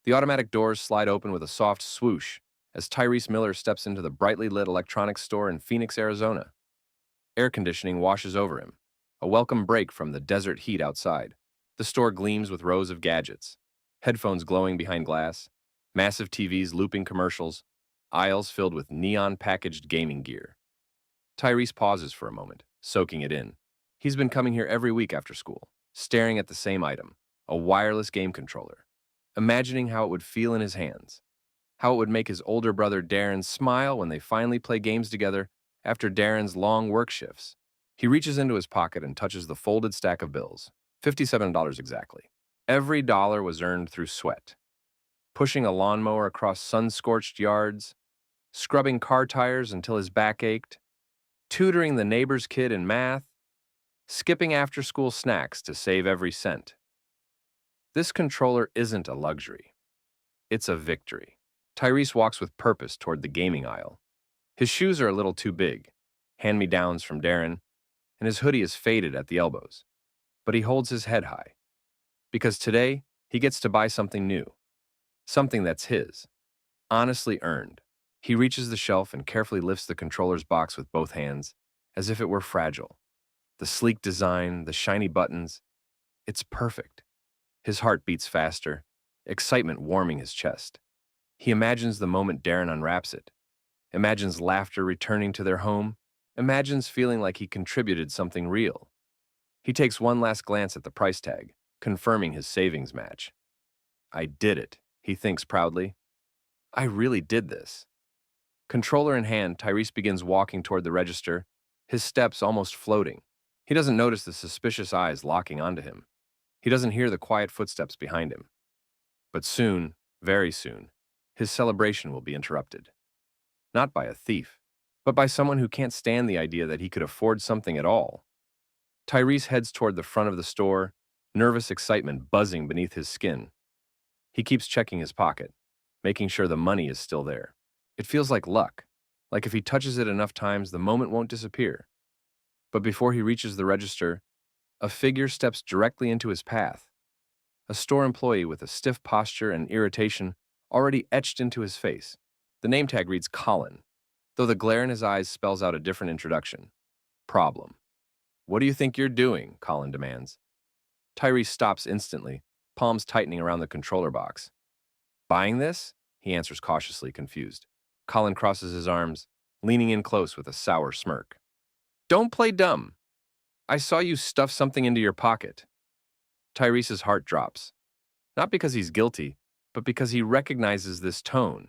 The automatic doors slide open with a soft swoosh as Tyrese Miller steps into the brightly lit electronics store in Phoenix, Arizona. Air conditioning washes over him, a welcome break from the desert heat outside. The store gleams with rows of gadgets, headphones glowing behind glass, massive TVs looping commercials, aisles filled with neon packaged gaming gear. Tyrese pauses for a moment, soaking it in. He's been coming here every week after school, staring at the same item, a wireless game controller, imagining how it would feel in his hands, how it would make his older brother Darren smile when they finally play games together after Darren's long work shifts. He reaches into his pocket and touches the folded stack of bills, $57 exactly. Every dollar was earned through sweat, pushing a lawnmower across sun-scorched yards, scrubbing car tires until his back ached, tutoring the neighbor's kid in math, skipping after-school snacks to save every cent. This controller isn't a luxury. It's a victory. Tyrese walks with purpose toward the gaming aisle. His shoes are a little too big, hand-me-downs from Darren, and his hoodie is faded at the elbows. But he holds his head high, because today he gets to buy something new, something that's his, honestly earned. He reaches the shelf and carefully lifts the controller's box with both hands, as if it were fragile. The sleek design, the shiny buttons, it's perfect. His heart beats faster, excitement warming his chest. He imagines the moment Darren unwraps it, imagines laughter returning to their home, imagines feeling like he contributed something real. He takes one last glance at the price tag, confirming his savings match. I did it, he thinks proudly. I really did this. Controller in hand, Tyrese begins walking toward the register, his steps almost floating. He doesn't notice the suspicious eyes locking onto him. He doesn't hear the quiet footsteps behind him. But soon, very soon, his celebration will be interrupted. Not by a thief, but by someone who can't stand the idea that he could afford something at all. Tyrese heads toward the front of the store, nervous excitement buzzing beneath his skin. He keeps checking his pocket, making sure the money is still there. It feels like luck, like if he touches it enough times, the moment won't disappear. But before he reaches the register, a figure steps directly into his path. A store employee with a stiff posture and irritation already etched into his face. The name tag reads Colin, though the glare in his eyes spells out a different introduction. Problem. What do you think you're doing? Colin demands. Tyrese stops instantly, palms tightening around the controller box. Buying this? He answers cautiously, confused. Colin crosses his arms, leaning in close with a sour smirk. Don't play dumb. I saw you stuff something into your pocket. Tyrese's heart drops. Not because he's guilty, but because he recognizes this tone.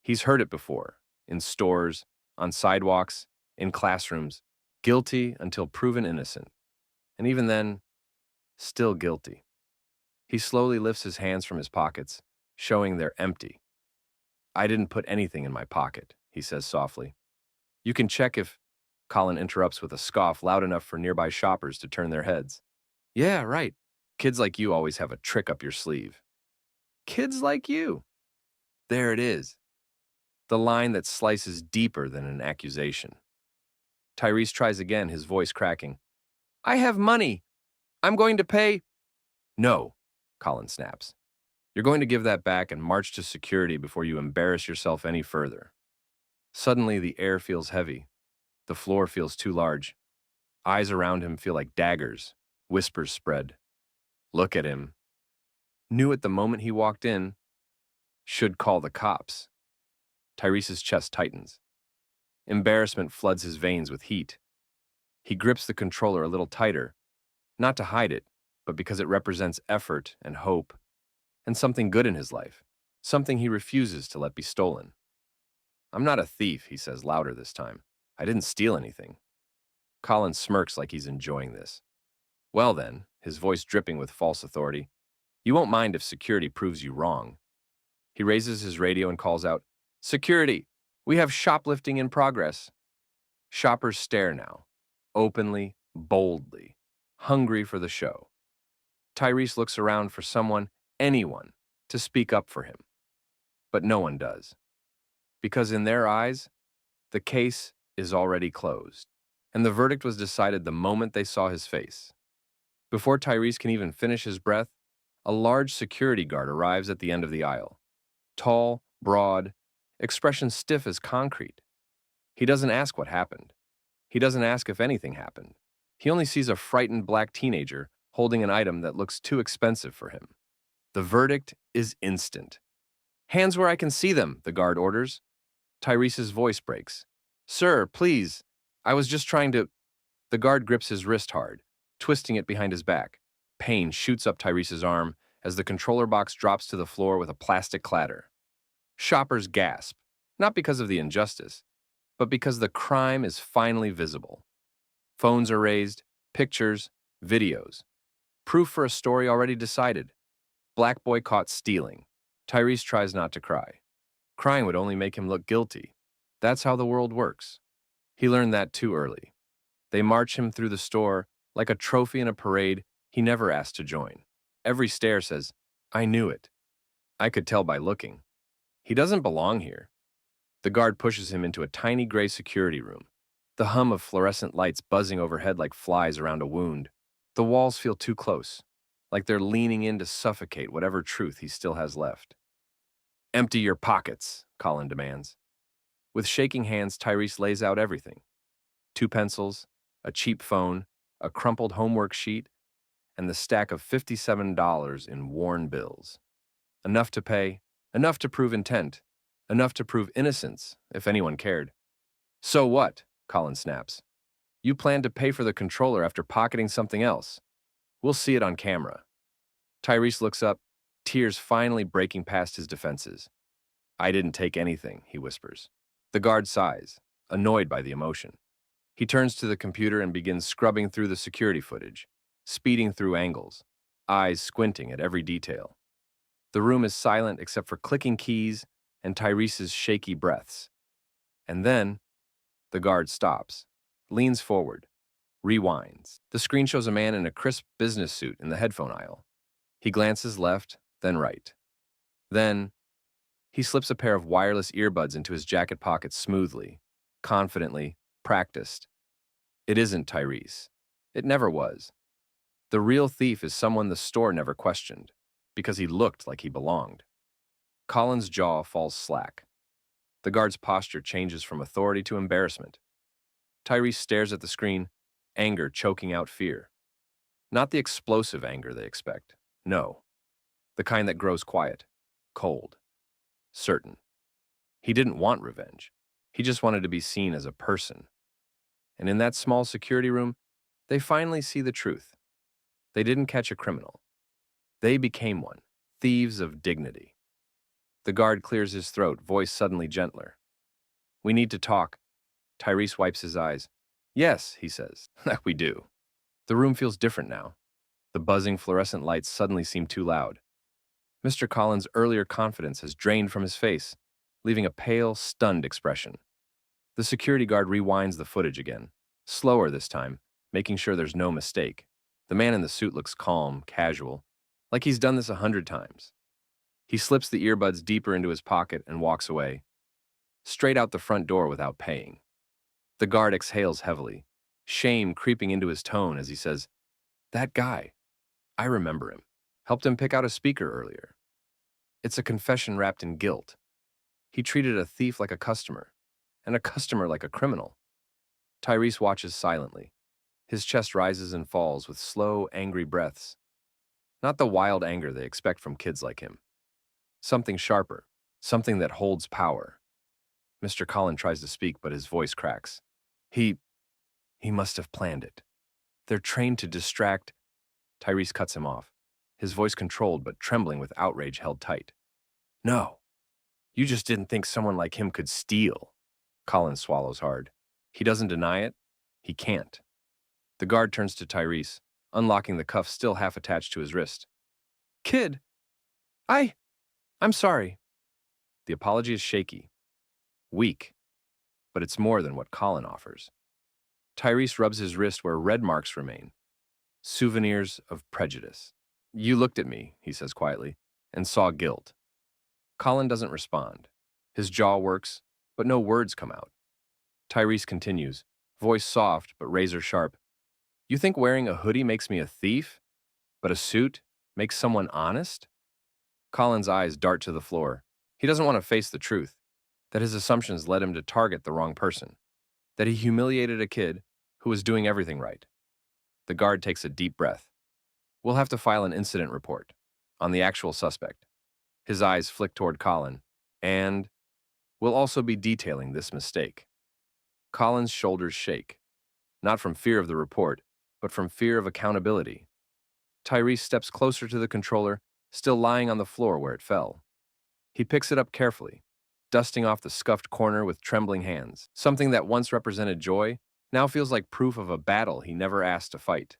He's heard it before, in stores, on sidewalks, in classrooms. Guilty until proven innocent. And even then, still guilty. He slowly lifts his hands from his pockets, showing they're empty. I didn't put anything in my pocket, he says softly. You can check if... Colin interrupts with a scoff loud enough for nearby shoppers to turn their heads. Yeah, right. Kids like you always have a trick up your sleeve. Kids like you. There it is. The line that slices deeper than an accusation. Tyrese tries again, his voice cracking. I have money. I'm going to pay. No, Colin snaps. You're going to give that back and march to security before you embarrass yourself any further. Suddenly, the air feels heavy. The floor feels too large. Eyes around him feel like daggers. Whispers spread. Look at him. Knew at the moment he walked in. Should call the cops. Tyrese's chest tightens. Embarrassment floods his veins with heat. He grips the controller a little tighter, not to hide it, but because it represents effort and hope, and something good in his life, something he refuses to let be stolen. I'm not a thief, he says louder this time. I didn't steal anything. Colin smirks like he's enjoying this. Well then, his voice dripping with false authority, you won't mind if security proves you wrong. He raises his radio and calls out, Security, we have shoplifting in progress. Shoppers stare now, openly, boldly, hungry for the show. Tyrese looks around for someone, anyone, to speak up for him. But no one does. Because in their eyes, the case is already closed, and the verdict was decided the moment they saw his face. Before Tyrese can even finish his breath, A large security guard arrives at the end of the aisle. Tall, broad, expression stiff as concrete. He doesn't ask what happened. He doesn't ask if anything happened. He only sees a frightened black teenager holding an item that looks too expensive for him. The verdict is instant. "Hands where I can see them," the guard orders. Tyrese's voice breaks. "Sir, please, I was just trying to—" The guard grips his wrist hard, twisting it behind his back. Pain shoots up Tyrese's arm as the controller box drops to the floor with a plastic clatter. Shoppers gasp, not because of the injustice, but because the crime is finally visible. Phones are raised, pictures, videos. Proof for a story already decided. Black boy caught stealing. Tyrese tries not to cry. Crying would only make him look guilty. That's how the world works. He learned that too early. They march him through the store like a trophy in a parade he never asked to join. Every stare says, "I knew it. I could tell by looking. He doesn't belong here." The guard pushes him into a tiny gray security room. The hum of fluorescent lights buzzing overhead like flies around a wound. The walls feel too close, like they're leaning in to suffocate whatever truth he still has left. "Empty your pockets," Colin demands. With shaking hands, Tyrese lays out everything. 2 pencils, a cheap phone, a crumpled homework sheet, and the stack of $57 in worn bills. Enough to pay, enough to prove intent, enough to prove innocence, if anyone cared. "So what?" Colin snaps. "You plan to pay for the controller after pocketing something else. We'll see it on camera." Tyrese looks up, tears finally breaking past his defenses. "I didn't take anything," he whispers. The guard sighs, annoyed by the emotion. He turns to the computer and begins scrubbing through the security footage, speeding through angles, eyes squinting at every detail. The room is silent except for clicking keys and Tyrese's shaky breaths. And then, the guard stops, leans forward, rewinds. The screen shows a man in a crisp business suit in the headphone aisle. He glances left, then right. Then, he slips a pair of wireless earbuds into his jacket pocket smoothly, confidently, practiced. It isn't Tyrese. It never was. The real thief is someone the store never questioned, because he looked like he belonged. Colin's jaw falls slack. The guard's posture changes from authority to embarrassment. Tyrese stares at the screen, anger choking out fear. Not the explosive anger they expect. No. The kind that grows quiet, cold, certain. He didn't want revenge. He just wanted to be seen as a person. And in that small security room, they finally see the truth. They didn't catch a criminal. They became one, thieves of dignity. The guard clears his throat, voice suddenly gentler. "We need to talk." Tyrese wipes his eyes. "Yes," he says, "that we do." The room feels different now. The buzzing fluorescent lights suddenly seem too loud. Mr. Collins' earlier confidence has drained from his face, leaving a pale, stunned expression. The security guard rewinds the footage again, slower this time, making sure there's no mistake. The man in the suit looks calm, casual, like he's done this 100 times. He slips the earbuds deeper into his pocket and walks away, straight out the front door without paying. The guard exhales heavily, shame creeping into his tone as he says, "That guy, I remember him. Helped him pick out a speaker earlier." It's a confession wrapped in guilt. He treated a thief like a customer, and a customer like a criminal. Tyrese watches silently. His chest rises and falls with slow, angry breaths. Not the wild anger they expect from kids like him. Something sharper, something that holds power. Mr. Collin tries to speak, but his voice cracks. He must have planned it. They're trained to distract. Tyrese cuts him off, his voice controlled but trembling with outrage held tight. "No, you just didn't think someone like him could steal." Collin swallows hard. He doesn't deny it. He can't. The guard turns to Tyrese, unlocking the cuff still half attached to his wrist. "Kid, I'm sorry." The apology is shaky, weak, but it's more than what Collin offers. Tyrese rubs his wrist where red marks remain, souvenirs of prejudice. "You looked at me," he says quietly, "and saw guilt." Collin doesn't respond. His jaw works, but no words come out. Tyrese continues, voice soft but razor sharp. "You think wearing a hoodie makes me a thief? But a suit Make someone honest? Colin's eyes dart to the floor. He doesn't want to face the truth, that his assumptions led him to target the wrong person, that he humiliated a kid who was doing everything right. The guard takes a deep breath. We'll have to file an incident report on the actual suspect. His eyes flick toward Colin, and we'll also be detailing this mistake. Colin's shoulders shake, not from fear of the report, but from fear of accountability. Tyrese steps closer to the controller, still lying on the floor where it fell. He picks it up carefully, dusting off the scuffed corner with trembling hands. Something that once represented joy now feels like proof of a battle he never asked to fight.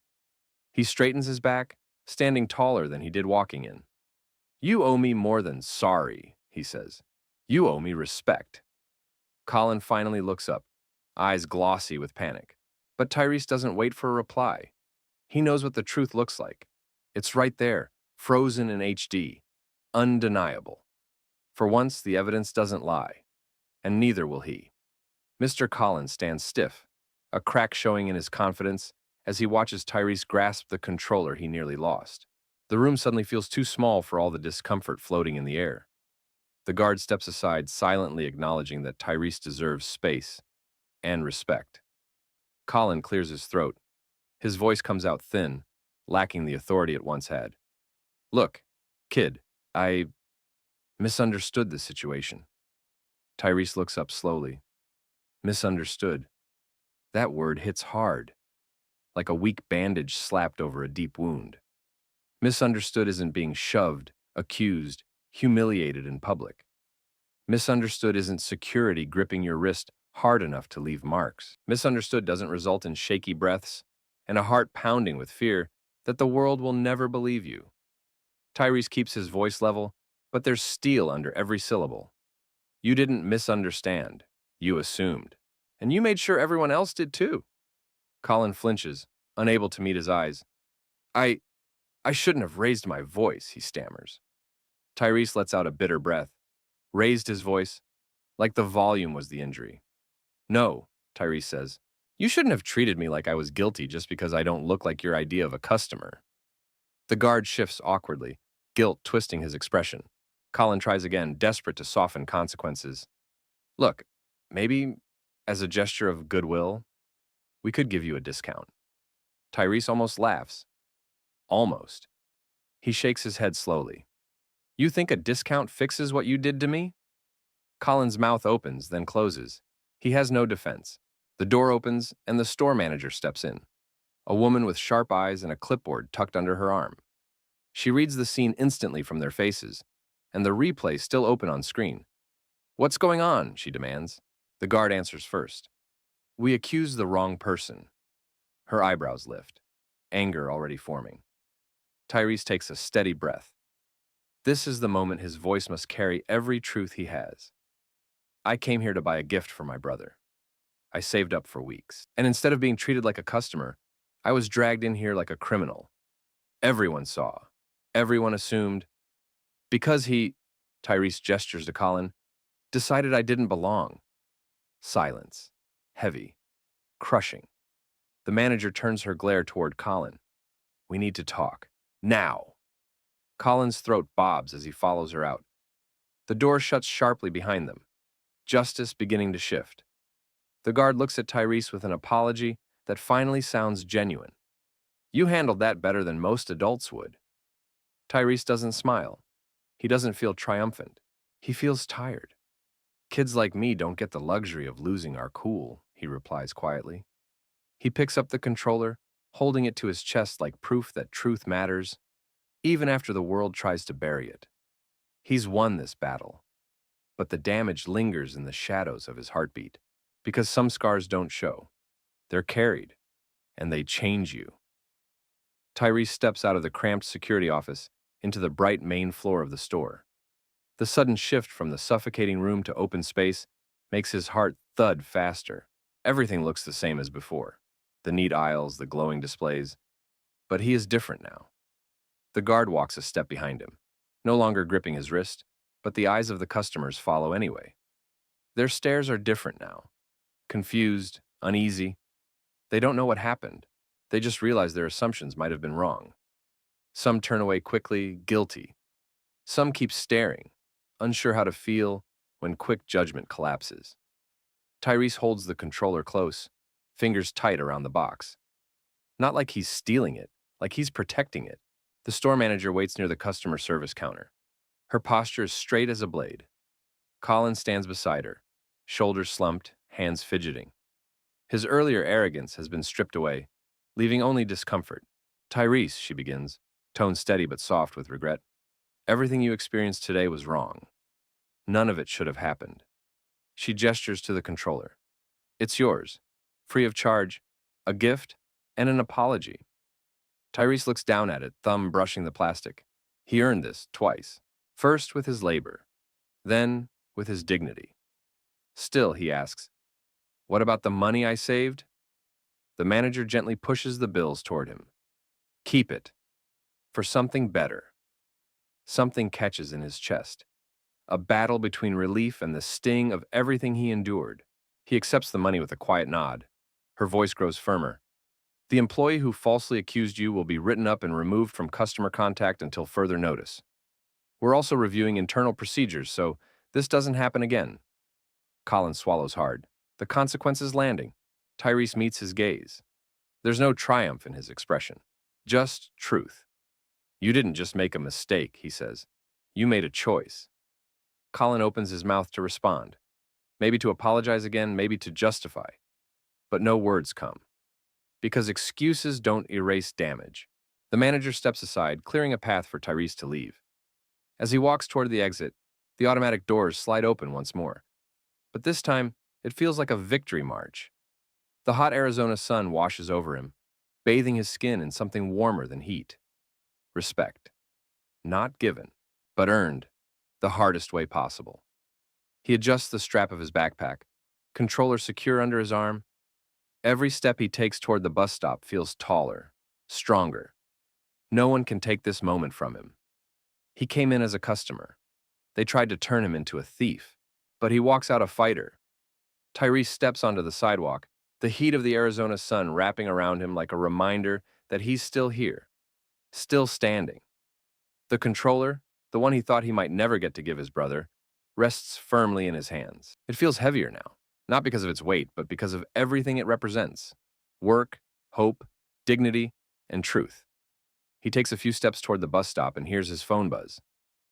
He straightens his back, standing taller than he did walking in. You owe me more than sorry, he says. You owe me respect. Colin finally looks up, eyes glossy with panic. But Tyrese doesn't wait for a reply. He knows what the truth looks like. It's right there, frozen in HD, undeniable. For once, the evidence doesn't lie, and neither will he. Mr. Collins stands stiff, a crack showing in his confidence as he watches Tyrese grasp the controller he nearly lost. The room suddenly feels too small for all the discomfort floating in the air. The guard steps aside, silently acknowledging that Tyrese deserves space and respect. Colin clears his throat. His voice comes out thin, lacking the authority it once had. Look, kid, I misunderstood the situation. Tyrese looks up slowly. Misunderstood. That word hits hard, like a weak bandage slapped over a deep wound. Misunderstood isn't being shoved, accused, humiliated in public. Misunderstood isn't security gripping your wrist hard enough to leave marks. Misunderstood doesn't result in shaky breaths and a heart pounding with fear that the world will never believe you. Tyrese keeps his voice level, but there's steel under every syllable. You didn't misunderstand. You assumed. And you made sure everyone else did too. Colin flinches, unable to meet his eyes. I shouldn't have raised my voice, he stammers. Tyrese lets out a bitter breath, raised his voice, like the volume was the injury. No, Tyrese says. You shouldn't have treated me like I was guilty just because I don't look like your idea of a customer. The guard shifts awkwardly, guilt twisting his expression. Colin tries again, desperate to soften consequences. Look, maybe, as a gesture of goodwill, we could give you a discount. Tyrese almost laughs. Almost. He shakes his head slowly. You think a discount fixes what you did to me? Colin's mouth opens, then closes. He has no defense. The door opens, and the store manager steps in. A woman with sharp eyes and a clipboard tucked under her arm. She reads the scene instantly from their faces, and the replay still open on screen. What's going on? She demands. The guard answers first. We accuse the wrong person. Her eyebrows lift, anger already forming. Tyrese takes a steady breath. This is the moment his voice must carry every truth he has. I came here to buy a gift for my brother. I saved up for weeks. And instead of being treated like a customer, I was dragged in here like a criminal. Everyone saw. Everyone assumed. Because he, Tyrese gestures to Colin, decided I didn't belong. Silence. Heavy. Crushing. The manager turns her glare toward Colin. We need to talk. Now. Colin's throat bobs as he follows her out. The door shuts sharply behind them, justice beginning to shift. The guard looks at Tyrese with an apology that finally sounds genuine. You handled that better than most adults would. Tyrese doesn't smile. He doesn't feel triumphant. He feels tired. Kids like me don't get the luxury of losing our cool, he replies quietly. He picks up the controller, holding it to his chest like proof that truth matters, even after the world tries to bury it. He's won this battle, but the damage lingers in the shadows of his heartbeat, because some scars don't show. They're carried, and they change you. Tyrese steps out of the cramped security office into the bright main floor of the store. The sudden shift from the suffocating room to open space makes his heart thud faster. Everything looks the same as before. The neat aisles, the glowing displays. But he is different now. The guard walks a step behind him, no longer gripping his wrist, but the eyes of the customers follow anyway. Their stares are different now. Confused, uneasy. They don't know what happened. They just realize their assumptions might have been wrong. Some turn away quickly, guilty. Some keep staring, unsure how to feel when quick judgment collapses. Tyrese holds the controller close, fingers tight around the box. Not like he's stealing it, like he's protecting it. The store manager waits near the customer service counter. Her posture is straight as a blade. Colin stands beside her, shoulders slumped, hands fidgeting. His earlier arrogance has been stripped away, leaving only discomfort. Tyrese, she begins, tone steady but soft with regret. Everything you experienced today was wrong. None of it should have happened. She gestures to the controller. It's yours, free of charge, a gift, and an apology. Tyrese looks down at it, thumb brushing the plastic. He earned this twice. First with his labor, then with his dignity. Still, he asks, what about the money I saved? The manager gently pushes the bills toward him. Keep it. For something better. Something catches in his chest. A battle between relief and the sting of everything he endured. He accepts the money with a quiet nod. Her voice grows firmer. The employee who falsely accused you will be written up and removed from customer contact until further notice. We're also reviewing internal procedures, so this doesn't happen again. Colin swallows hard. The consequences landing. Tyrese meets his gaze. There's no triumph in his expression. Just truth. You didn't just make a mistake, he says. You made a choice. Colin opens his mouth to respond. Maybe to apologize again, maybe to justify. But no words come. Because excuses don't erase damage. The manager steps aside, clearing a path for Tyrese to leave. As he walks toward the exit, the automatic doors slide open once more. But this time, it feels like a victory march. The hot Arizona sun washes over him, bathing his skin in something warmer than heat. Respect. Not given, but earned, the hardest way possible. He adjusts the strap of his backpack, controller secure under his arm. Every step he takes toward the bus stop feels taller, stronger. No one can take this moment from him. He came in as a customer. They tried to turn him into a thief, but he walks out a fighter. Tyrese steps onto the sidewalk, the heat of the Arizona sun wrapping around him like a reminder that he's still here, still standing. The controller, the one he thought he might never get to give his brother, rests firmly in his hands. It feels heavier now, not because of its weight, but because of everything it represents. Work, hope, dignity, and truth. He takes a few steps toward the bus stop and hears his phone buzz.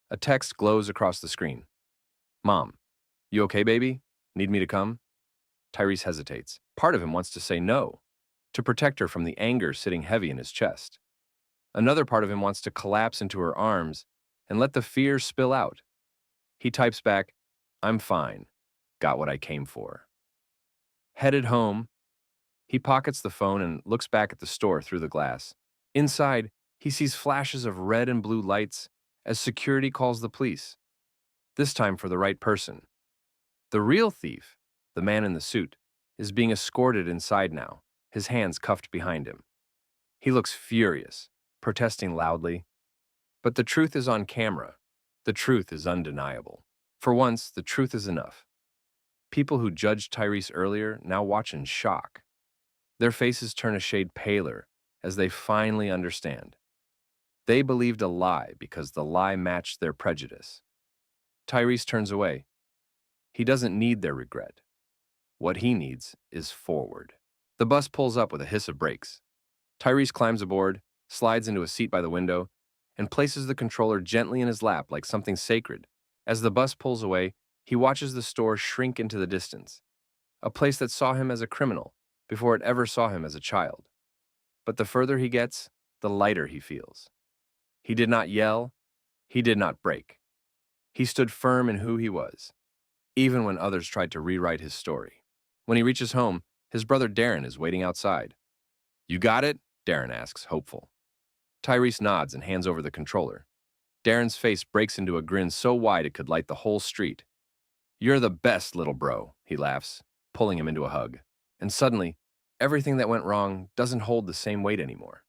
A text glows across the screen. Mom, you okay, baby? Need me to come? Tyrese hesitates. Part of him wants to say no, to protect her from the anger sitting heavy in his chest. Another part of him wants to collapse into her arms and let the fear spill out. He types back, I'm fine. Got what I came for. Headed home, he pockets the phone and looks back at the store through the glass. Inside, he sees flashes of red and blue lights as security calls the police. This time for the right person. The real thief, the man in the suit, is being escorted inside now, his hands cuffed behind him. He looks furious, protesting loudly. But the truth is on camera. The truth is undeniable. For once, the truth is enough. People who judged Tyrese earlier now watch in shock. Their faces turn a shade paler as they finally understand. They believed a lie because the lie matched their prejudice. Tyrese turns away. He doesn't need their regret. What he needs is forward. The bus pulls up with a hiss of brakes. Tyrese climbs aboard, slides into a seat by the window, and places the controller gently in his lap like something sacred. As the bus pulls away, he watches the store shrink into the distance, a place that saw him as a criminal before it ever saw him as a child. But the further he gets, the lighter he feels. He did not yell. He did not break. He stood firm in who he was, even when others tried to rewrite his story. When he reaches home, his brother Darren is waiting outside. You got it? Darren asks, hopeful. Tyrese nods and hands over the controller. Darren's face breaks into a grin so wide it could light the whole street. You're the best, little bro, he laughs, pulling him into a hug. And suddenly, everything that went wrong doesn't hold the same weight anymore.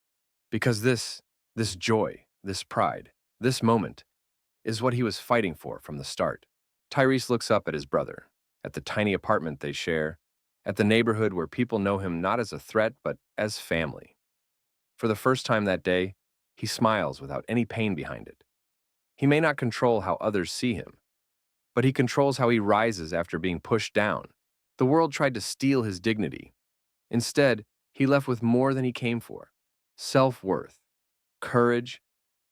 Because this joy, this pride, this moment is what he was fighting for from the start. Tyrese looks up at his brother, at the tiny apartment they share, at the neighborhood where people know him not as a threat but as family. For the first time that day, He smiles without any pain behind it. He may not control how others see him, but he controls how he rises after being pushed down. The world tried to steal his dignity. Instead, he left with more than he came for: self-worth, courage,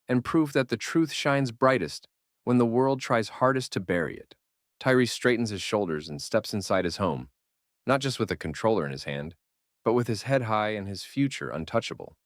and proof that the truth shines brightest when the world tries hardest to bury it. Tyrese straightens his shoulders and steps inside his home, not just with a controller in his hand, but with his head high and his future untouchable.